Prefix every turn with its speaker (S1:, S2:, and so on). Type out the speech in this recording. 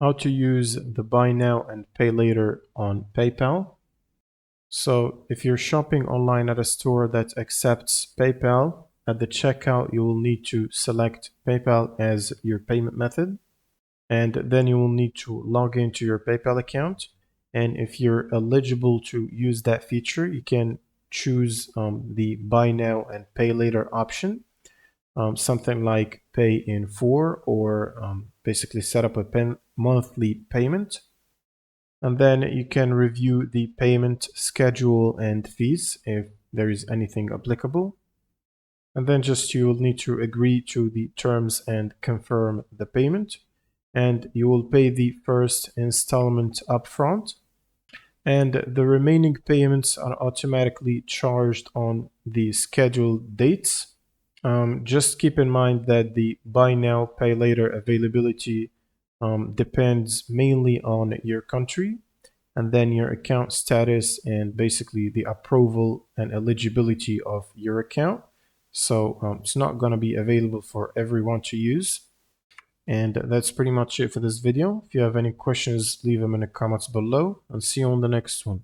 S1: how to use the buy now and pay later on PayPal. So if you're shopping online at a store that accepts PayPal, at the checkout you will need to select PayPal as your payment method, and then you will need to log into your PayPal account. And if you're eligible to use that feature, you can choose the buy now and pay later option, something like pay in 4, or basically set up a monthly payment. And then you can review the payment schedule and fees if there is anything applicable. And then just you will need to agree to the terms and confirm the payment. And you will pay the first installment upfront. And the remaining payments are automatically charged on the scheduled dates. Just keep in mind that the buy now, pay later availability depends mainly on your country, and then your account status, and basically the approval and eligibility of your account. So it's not going to be available for everyone to use. And that's pretty much it for this video. If you have any questions, leave them in the comments below, and see you on the next one.